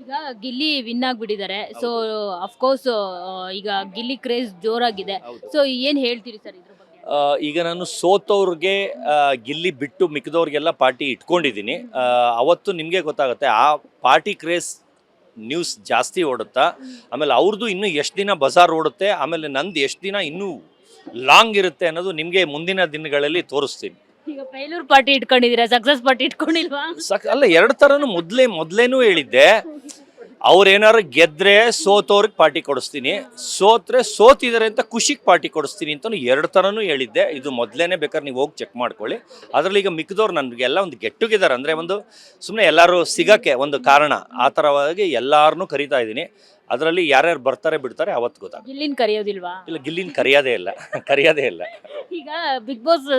ಈಗ Gilli win ಆಗ್ಬಿಟ್ಟಿದ್ದಾರೆ. So of course ಈಗ Gilli craze ಜೋರಾಗಿದೆ. So ಏನ್ ಹೇಳ್ತೀರಿ ಸರ್ ಇದ್ರ ಬಗ್ಗೆ? ಈಗ ನಾನು ಸೋತವ್ರಿಗೆ ಗಿಲ್ಲಿ ಬಿಟ್ಟು ಮಿಕ್ಕಿದವ್ರಿಗೆಲ್ಲ ಪಾರ್ಟಿ ಇಟ್ಕೊಂಡಿದ್ದೀನಿ. ಅವತ್ತು ನಿಮಗೆ ಗೊತ್ತಾಗುತ್ತೆ ಆ ಪಾರ್ಟಿ ಕ್ರೇಸ್ ನ್ಯೂಸ್ ಜಾಸ್ತಿ ಓಡುತ್ತಾ, ಆಮೇಲೆ ಅವ್ರದ್ದು ಇನ್ನೂ ಎಷ್ಟು ದಿನ ಬಜಾರ್ ಓಡುತ್ತೆ, ಆಮೇಲೆ ನಂದು ಎಷ್ಟು ದಿನ ಇನ್ನೂ ಲಾಂಗ್ ಇರುತ್ತೆ ಅನ್ನೋದು ನಿಮಗೆ ಮುಂದಿನ ದಿನಗಳಲ್ಲಿ ತೋರಿಸ್ತೀನಿ. ಈಗ ಫೇಲ್ಯೂರ್ ಪಾರ್ಟಿ ಇಟ್ಕೊಂಡಿದ್ದೀರಾ, ಸಕ್ಸಸ್ ಪಾರ್ಟಿ ಇಟ್ಕೊಂಡಿಲ್ವಾ? ಅಲ್ಲ, ಎರಡು ಥರನೂ ಮೊದಲೇನೂ ಹೇಳಿದ್ದೆ. ಅವ್ರೇನಾರು ಗೆದ್ರೆ ಸೋತವ್ರಿಗೆ ಪಾರ್ಟಿ ಕೊಡಿಸ್ತೀನಿ, ಸೋತ್ರೆ ಸೋತಿದ್ದಾರೆ ಅಂತ ಖುಷಿಗೆ ಪಾರ್ಟಿ ಕೊಡಿಸ್ತೀನಿ ಅಂತಲೂ ಎರಡು ಥರನೂ ಹೇಳಿದ್ದೆ. ಇದು ಮೊದಲೇ ಬೇಕಾದ್ರೆ ನೀವು ಹೋಗಿ ಚೆಕ್ ಮಾಡ್ಕೊಳ್ಳಿ. ಅದರಲ್ಲಿ ಈಗ ಮಿಕ್ಕಿದವ್ರು ನನಗೆಲ್ಲ ಒಂದು ಗೆಟ್ ಟುಗೆದರ್ ಅಂದರೆ ಒಂದು ಸುಮ್ಮನೆ ಎಲ್ಲರೂ ಸಿಗೋಕ್ಕೆ ಒಂದು ಕಾರಣ, ಆ ಥರವಾಗಿ ಎಲ್ಲರನ್ನೂ ಕರೀತಾ ಇದ್ದೀನಿ. ಅದರಲ್ಲಿ ಯಾರ್ಯಾರು ಬರ್ತಾರೆ ಬಿಡ್ತಾರೆ ಅವತ್ತು ಗೊತ್ತಾಗುತ್ತೆ. ಗಿಲ್ಲಿನ್ ಕರೆಯೋದಿಲ್ವಾ? ಇಲ್ಲ, ಗಿಲ್ಲಿನ ಕರೆಯೋದೇ ಇಲ್ಲ. ಈಗ ಬಿಗ್ ಬಾಸ್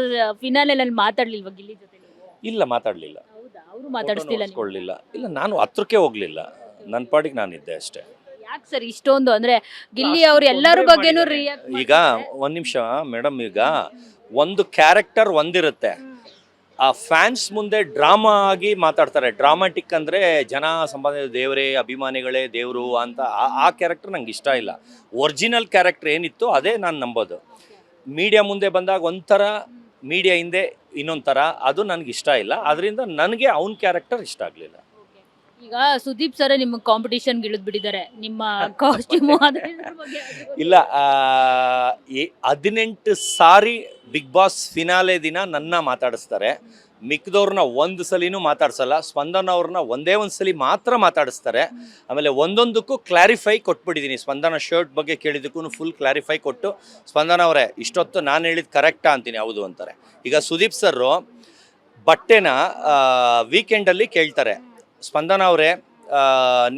ಫಿನಾಲೆನಲ್ಲಿ ಮಾತಾಡ್ಲಿಲ್ವಾ ಗಿಲ್ಲಿ ಜೊತೆ ನೀವು? ಇಲ್ಲ, ಮಾತಾಡಲಿಲ್ಲ. ಹೌದಾ? ಅವರು ಮಾತಾಡಿಸ್ತಿಲ್ಲ ನೀವು? ಕೊಳ್ಳಿಲ್ಲ. ಇಲ್ಲ, ನಾನು ಹತ್ರಕ್ಕೆ ಹೋಗಲಿಲ್ಲ, ನನ್ನ ಪಾಡಿಗೆ ನಾನಿದ್ದೆ ಅಷ್ಟೇ. ಯಾಕೆ ಸರ್ ಇಷ್ಟೊಂದು ಅಂದ್ರೆ ಗಿಲ್ಲಿ ಅವ್ರು ಎಲ್ಲರ ಬಗ್ಗೆನೂ ರಿಯಾಕ್ಟ್? ಈಗ ಒಂದು ನಿಮಿಷ ಮೇಡಮ್, ಈಗ ಒಂದು ಕ್ಯಾರೆಕ್ಟರ್ ಒಂದಿರುತ್ತೆ, ಆ ಫ್ಯಾನ್ಸ್ ಮುಂದೆ ಡ್ರಾಮಾ ಆಗಿ ಮಾತಾಡ್ತಾರೆ. ಡ್ರಾಮಾಟಿಕ್ ಅಂದರೆ ಜನ ಸಂಬಂಧ ದೇವರೇ, ಅಭಿಮಾನಿಗಳೇ ದೇವರು ಅಂತ ಆ ಕ್ಯಾರೆಕ್ಟರ್ ನಂಗೆ ಇಷ್ಟ ಇಲ್ಲ. ಒರಿಜಿನಲ್ ಕ್ಯಾರೆಕ್ಟರ್ ಏನಿತ್ತು ಅದೇ ನಾನು ನಂಬೋದು. ಮೀಡಿಯಾ ಮುಂದೆ ಬಂದಾಗ ಒಂಥರ, ಮೀಡಿಯಾ ಹಿಂದೆ ಇನ್ನೊಂದು ಥರ, ಅದು ನನಗೆ ಇಷ್ಟ ಇಲ್ಲ. ಅದರಿಂದ ನನಗೆ ಅವ್ನ ಕ್ಯಾರೆಕ್ಟರ್ ಇಷ್ಟ ಆಗಲಿಲ್ಲ. ಈಗ ಸುದೀಪ್ ಸರ್ ನಿಮ್ಮ ಕಾಂಪಿಟೇಷನ್ ಇಳಿದ್ಬಿಟ್ಟಿದ್ದಾರೆ ನಿಮ್ಮ ಕಾಸ್ಟ್ಯೂಮು ಇಲ್ಲ, 18 ಸಾರಿ ಬಿಗ್ ಬಾಸ್ ಫಿನಾಲೆ ದಿನ ನನ್ನ ಮಾತಾಡಿಸ್ತಾರೆ. ಮಿಕ್ಕಿದವ್ರನ್ನ ಒಂದು ಸಲಿನೂ ಮಾತಾಡ್ಸಲ್ಲ. ಸ್ಪಂದನ ಅವ್ರನ್ನ ಒಂದೇ ಒಂದು ಸಲ ಮಾತ್ರ ಮಾತಾಡಿಸ್ತಾರೆ. ಆಮೇಲೆ ಒಂದೊಂದಕ್ಕೂ ಕ್ಲಾರಿಫೈ ಕೊಟ್ಬಿಟ್ಟಿದ್ದೀನಿ. ಸ್ಪಂದನ ಶರ್ಟ್ ಬಗ್ಗೆ ಕೇಳಿದ್ದಕ್ಕೂ ಫುಲ್ ಕ್ಲಾರಿಫೈ ಕೊಟ್ಟು, ಸ್ಪಂದನ ಅವರೇ ಇಷ್ಟೊತ್ತು ನಾನು ಹೇಳಿದ್ದು ಕರೆಕ್ಟಾ ಅಂತೀನಿ, ಹೌದು ಅಂತಾರೆ. ಈಗ ಸುದೀಪ್ ಸರ್ರು ಬಟ್ಟೆನ ವೀಕೆಂಡಲ್ಲಿ ಕೇಳ್ತಾರೆ, ಸ್ಪಂದನ ಅವರೇ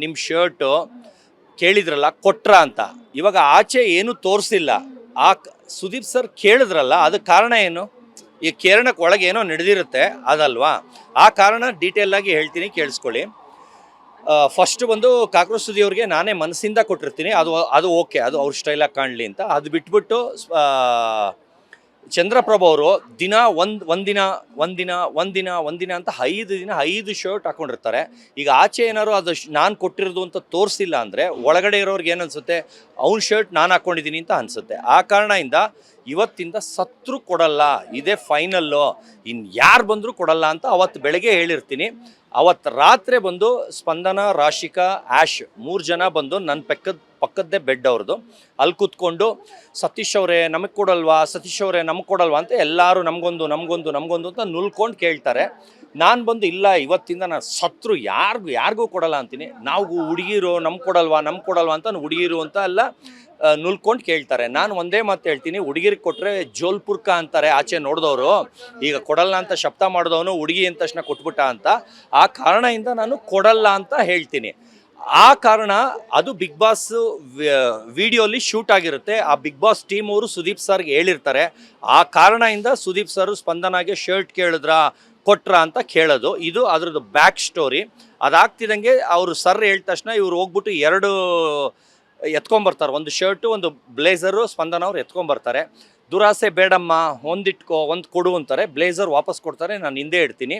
ನಿಮ್ಮ ಶರ್ಟು ಕೇಳಿದ್ರಲ್ಲ ಕೊಟ್ರಾ ಅಂತ. ಇವಾಗ ಆಚೆ ಏನು ತೋರಿಸಿಲ್ಲ, ಸುದೀಪ್ ಸರ್ ಕೇಳಿದ್ರಲ್ಲ, ಅದಕ್ಕೆ ಕಾರಣ ಏನು? ಈ ಕೇರಣಕ್ಕೆ ಒಳಗೆ ಏನೋ ನಡೆದಿರುತ್ತೆ ಅದಲ್ವಾ, ಆ ಕಾರಣ ಡೀಟೇಲ್ ಆಗಿ ಹೇಳ್ತೀನಿ, ಕೇಳಿಸ್ಕೊಳ್ಳಿ. ಫಸ್ಟ್ ಬಂದು ಕಾಕ್ರೋಚ್ ಸುದಿ ಅವ್ರಿಗೆ ನಾನೇ ಮನಸ್ಸಿಂದ ಕೊಟ್ಟಿರ್ತೀನಿ, ಅದು ಓಕೆ, ಅದು ಅವ್ರ ಸ್ಟೈಲಾಗಿ ಕಾಣಲಿ ಅಂತ. ಅದು ಬಿಟ್ಬಿಟ್ಟು ಚಂದ್ರಪ್ರಭು ಅವರು ದಿನ ಒಂದಿನ ಅಂತ 5 ದಿನ 5 ಶರ್ಟ್ ಹಾಕೊಂಡಿರ್ತಾರೆ. ಈಗ ಆಚೆ ಏನಾದ್ರು ಅದು ನಾನು ಕೊಟ್ಟಿರೋದು ಅಂತ ತೋರಿಸಿಲ್ಲ ಅಂದರೆ ಒಳಗಡೆ ಇರೋರ್ಗೆ ಏನು ಅನಿಸುತ್ತೆ, ಅವ್ನ ಶರ್ಟ್ ನಾನು ಹಾಕ್ಕೊಂಡಿದ್ದೀನಿ ಅಂತ ಅನಿಸುತ್ತೆ. ಆ ಕಾರಣದಿಂದ ಇವತ್ತಿಂದ ಸತ್ರು ಕೊಡಲ್ಲ, ಇದೇ ಫೈನಲ್ಲು, ಇನ್ನು ಯಾರು ಬಂದರೂ ಕೊಡಲ್ಲ ಅಂತ ಅವತ್ತು ಬೆಳಗ್ಗೆ ಹೇಳಿರ್ತೀನಿ. ಅವತ್ತು ರಾತ್ರಿ ಬಂದು ಸ್ಪಂದನ, ರಾಶಿಕಾ, ಆ್ಯಶ್ 3 ಜನ ಬಂದು ನನ್ನ ಪಕ್ಕದ್ದೇ ಬೆಡ್ ಅವ್ರದ್ದು, ಅಲ್ಲಿ ಕೂತ್ಕೊಂಡು ಸತೀಶ್ ಅವರೇ ನಮಗೆ ಕೊಡಲ್ವಾ, ಸತೀಶ್ ಅವರೇ ನಮಗೆ ಕೊಡಲ್ವಾ ಅಂತ ಎಲ್ಲರೂ ನಮಗೊಂದು ಅಂತ ನುಲ್ಕೊಂಡು ಕೇಳ್ತಾರೆ. ನಾನು ಬಂದು ಇಲ್ಲ, ಇವತ್ತಿಂದ ನಾನು ಸತ್ರು ಯಾರಿಗೂ ಕೊಡಲ್ಲ ಅಂತೀನಿ. ನಾವು ಹುಡುಗಿರು ನಮ್ಗೆ ಕೊಡಲ್ವಾ ಅಂತ ಹುಡುಗಿರು ಅಂತ ಎಲ್ಲ ನುಲ್ಕೊಂಡು ಕೇಳ್ತಾರೆ. ನಾನು ಒಂದೇ ಮಾತು ಹೇಳ್ತೀನಿ, ಹುಡುಗಿರಿಗೆ ಕೊಟ್ಟರೆ ಜೋಲ್ಪುರ್ಕ ಅಂತಾರೆ ಆಚೆ ನೋಡಿದವರು. ಈಗ ಕೊಡಲ್ಲ ಅಂತ ಶಬ್ದ ಮಾಡಿದವನು ಹುಡುಗಿ ಅಂದ ತಕ್ಷಣ ಕೊಟ್ಬಿಟ್ಟ ಅಂತ, ಆ ಕಾರಣದಿಂದ ನಾನು ಕೊಡಲ್ಲ ಅಂತ ಹೇಳ್ತೀನಿ. ಆ ಕಾರಣ ಅದು ಬಿಗ್ ಬಾಸ್ ವಿಡಿಯೋಲಿ ಶೂಟ್ ಆಗಿರುತ್ತೆ. ಆ ಬಿಗ್ ಬಾಸ್ ಟೀಮ್ ಅವರು ಸುದೀಪ್ ಸರ್ಗೆ ಹೇಳಿರ್ತಾರೆ. ಆ ಕಾರಣದಿಂದ ಸುದೀಪ್ ಸರ್ ಸ್ಪಂದನಾಗೆ ಶರ್ಟ್ ಕೊಟ್ರಾ ಅಂತ ಕೇಳೋದು. ಇದು ಅದ್ರದ್ದು ಬ್ಯಾಕ್ ಸ್ಟೋರಿ. ಅದಾಗ್ತಿದ್ದಂಗೆ ಅವರು ಸರ್ ಹೇಳಿದ ತಕ್ಷಣ ಇವ್ರು ಹೋಗ್ಬಿಟ್ಟು 2 ಎತ್ಕೊಂಬರ್ತಾರೆ, ಒಂದು ಶರ್ಟು ಒಂದು ಬ್ಲೇಸರು. ಸ್ಪಂದನ ಅವ್ರು ಎತ್ಕೊಂಬರ್ತಾರೆ. ದುರಾಸೆ ಬೇಡಮ್ಮ, ಒಂದಿಟ್ಕೋ, ಒಂದು ಕೊಡು ಅಂತಾರೆ. ಬ್ಲೇಸರ್ ವಾಪಸ್ ಕೊಡ್ತಾರೆ, ನಾನು ಹಿಂದೆ ಇಡ್ತೀನಿ.